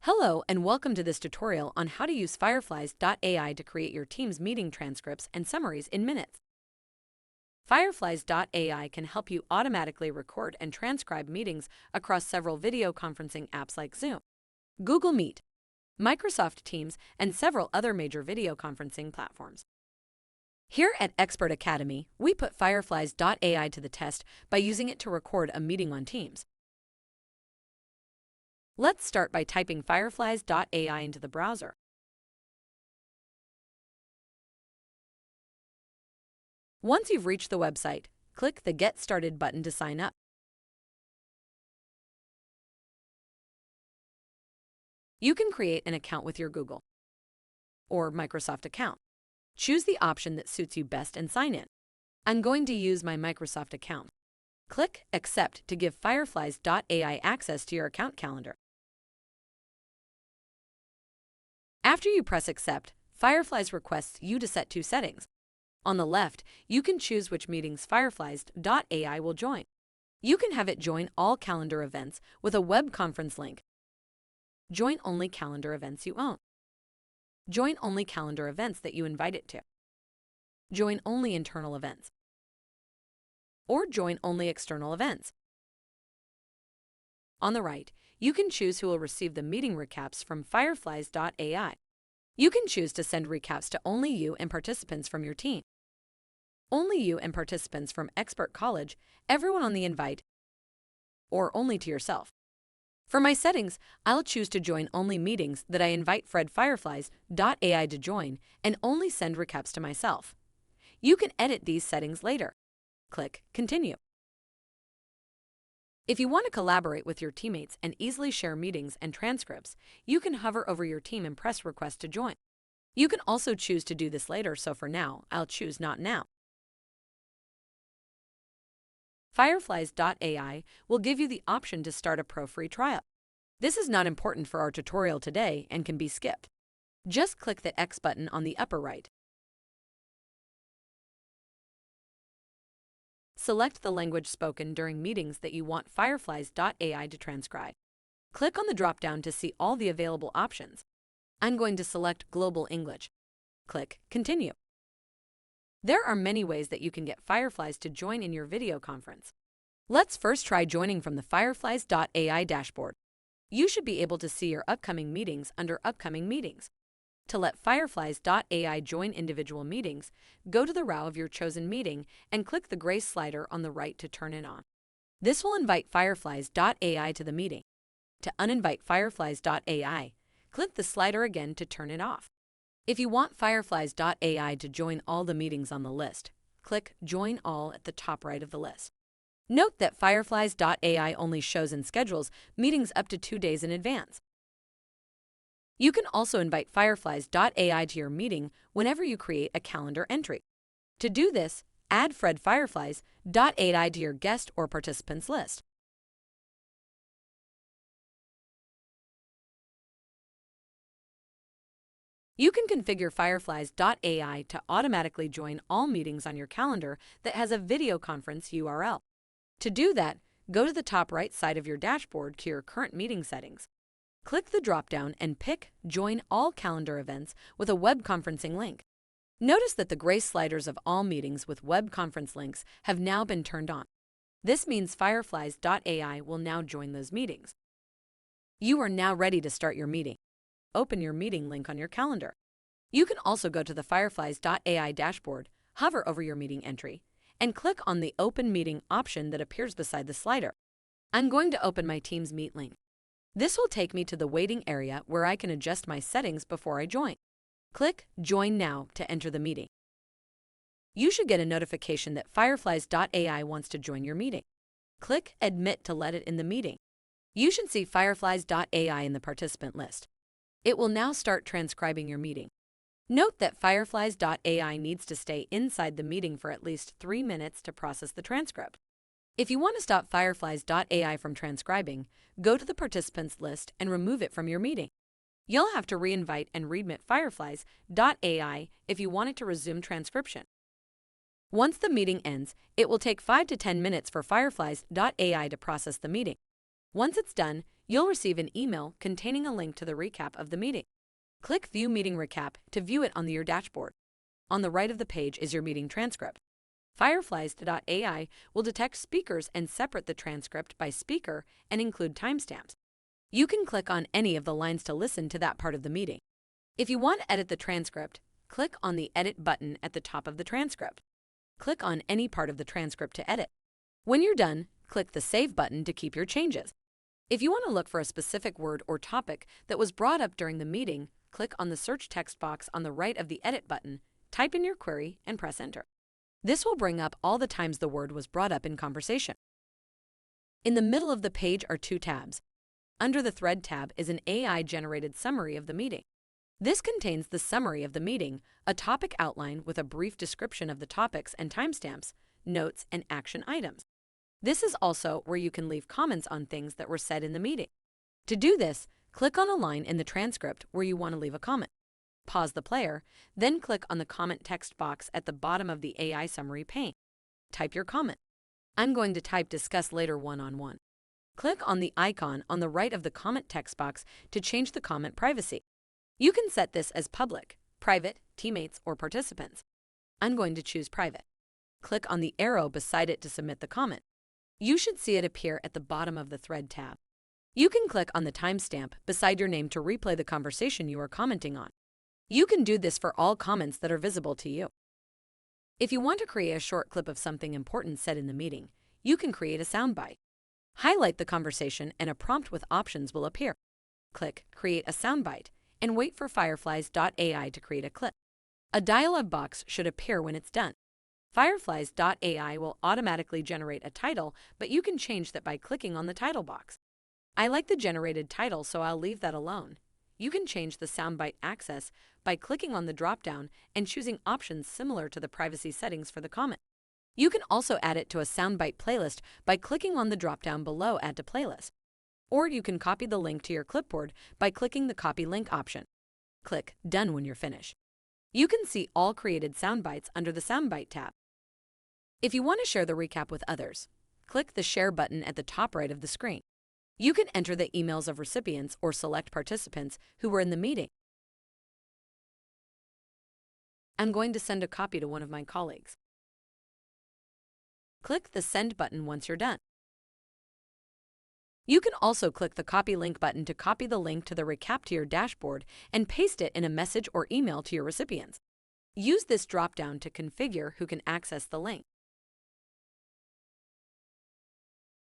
Hello and welcome to this tutorial on how to use FireFlies.ai to create your team's meeting transcripts and summaries in minutes. FireFlies.ai can help you automatically record and transcribe meetings across several video conferencing apps like Zoom, Google Meet, Microsoft Teams, and several other major video conferencing platforms. Here at Expert Academy, we put FireFlies.ai to the test by using it to record a meeting on Teams. Let's start by typing FireFlies.ai into the browser. Once you've reached the website, click the Get Started button to sign up. You can create an account with your Google or Microsoft account. Choose the option that suits you best and sign in. I'm going to use my Microsoft account. Click Accept to give FireFlies.ai access to your account calendar. After you press Accept, FireFlies requests you to set two settings. On the left, you can choose which meetings FireFlies.ai will join. You can have it join all calendar events with a web conference link. Join only calendar events you own. Join only calendar events that you invite it to. Join only internal events. Or join only external events. On the right, you can choose who will receive the meeting recaps from FireFlies.ai. You can choose to send recaps to only you and participants from your team. Only you and participants from Expert College, everyone on the invite, or only to yourself. For my settings, I'll choose to join only meetings that I invite FireFlies.ai to join and only send recaps to myself. You can edit these settings later. Click Continue. If you want to collaborate with your teammates and easily share meetings and transcripts, you can hover over your team and press Request to join. You can also choose to do this later, so for now, I'll choose Not Now. FireFlies.ai will give you the option to start a pro free trial. This is not important for our tutorial today and can be skipped. Just click the X button on the upper right. Select the language spoken during meetings that you want FireFlies.ai to transcribe. Click on the drop-down to see all the available options. I'm going to select Global English. Click Continue. There are many ways that you can get FireFlies to join in your video conference. Let's first try joining from the FireFlies.ai dashboard. You should be able to see your upcoming meetings under Upcoming Meetings. To let FireFlies.ai join individual meetings, go to the row of your chosen meeting and click the gray slider on the right to turn it on. This will invite FireFlies.ai to the meeting. To uninvite FireFlies.ai, click the slider again to turn it off. If you want FireFlies.ai to join all the meetings on the list, click Join All at the top right of the list. Note that FireFlies.ai only shows and schedules meetings up to 2 days in advance. You can also invite FireFlies.ai to your meeting whenever you create a calendar entry. To do this, add FireFlies.ai to your guest or participants list. You can configure FireFlies.ai to automatically join all meetings on your calendar that has a video conference URL. To do that, go to the top right side of your dashboard to your current meeting settings. Click the drop-down and pick Join All Calendar Events with a web conferencing link. Notice that the gray sliders of all meetings with web conference links have now been turned on. This means FireFlies.ai will now join those meetings. You are now ready to start your meeting. Open your meeting link on your calendar. You can also go to the FireFlies.ai dashboard, hover over your meeting entry, and click on the Open Meeting option that appears beside the slider. I'm going to open my Teams Meet link. This will take me to the waiting area where I can adjust my settings before I join. Click Join Now to enter the meeting. You should get a notification that FireFlies.ai wants to join your meeting. Click Admit to let it in the meeting. You should see FireFlies.ai in the participant list. It will now start transcribing your meeting. Note that FireFlies.ai needs to stay inside the meeting for at least 3 minutes to process the transcript. If you want to stop FireFlies.ai from transcribing, go to the participants list and remove it from your meeting. You'll have to re-invite and remit FireFlies.ai if you want it to resume transcription. Once the meeting ends, it will take 5 to 10 minutes for FireFlies.ai to process the meeting. Once it's done, you'll receive an email containing a link to the recap of the meeting. Click View Meeting Recap to view it on your dashboard. On the right of the page is your meeting transcript. FireFlies.ai will detect speakers and separate the transcript by speaker and include timestamps. You can click on any of the lines to listen to that part of the meeting. If you want to edit the transcript, click on the Edit button at the top of the transcript. Click on any part of the transcript to edit. When you're done, click the Save button to keep your changes. If you want to look for a specific word or topic that was brought up during the meeting, click on the search text box on the right of the Edit button, type in your query, and press Enter. This will bring up all the times the word was brought up in conversation. In the middle of the page are two tabs. Under the Thread tab is an AI-generated summary of the meeting. This contains the summary of the meeting, a topic outline with a brief description of the topics and timestamps, notes, and action items. This is also where you can leave comments on things that were said in the meeting. To do this, click on a line in the transcript where you want to leave a comment. Pause the player, then click on the comment text box at the bottom of the AI summary pane. Type your comment. I'm going to type "discuss later one-on-one." Click on the icon on the right of the comment text box to change the comment privacy. You can set this as public, private, teammates, or participants. I'm going to choose private. Click on the arrow beside it to submit the comment. You should see it appear at the bottom of the Thread tab. You can click on the timestamp beside your name to replay the conversation you are commenting on. You can do this for all comments that are visible to you. If you want to create a short clip of something important said in the meeting, you can create a soundbite. Highlight the conversation and a prompt with options will appear. Click Create a Soundbite and wait for FireFlies.ai to create a clip. A dialog box should appear when it's done. FireFlies.ai will automatically generate a title, but you can change that by clicking on the title box. I like the generated title, so I'll leave that alone. You can change the soundbite access by clicking on the drop-down and choosing options similar to the privacy settings for the comment. You can also add it to a soundbite playlist by clicking on the drop-down below Add to Playlist. Or you can copy the link to your clipboard by clicking the Copy Link option. Click Done when you're finished. You can see all created soundbites under the Soundbite tab. If you want to share the recap with others, click the Share button at the top right of the screen. You can enter the emails of recipients or select participants who were in the meeting. I'm going to send a copy to one of my colleagues. Click the Send button once you're done. You can also click the Copy Link button to copy the link to the recap to your dashboard and paste it in a message or email to your recipients. Use this drop-down to configure who can access the link.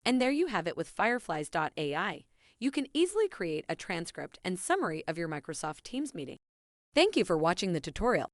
And there you have it with FireFlies.ai. You can easily create a transcript and summary of your Microsoft Teams meeting. Thank you for watching the tutorial.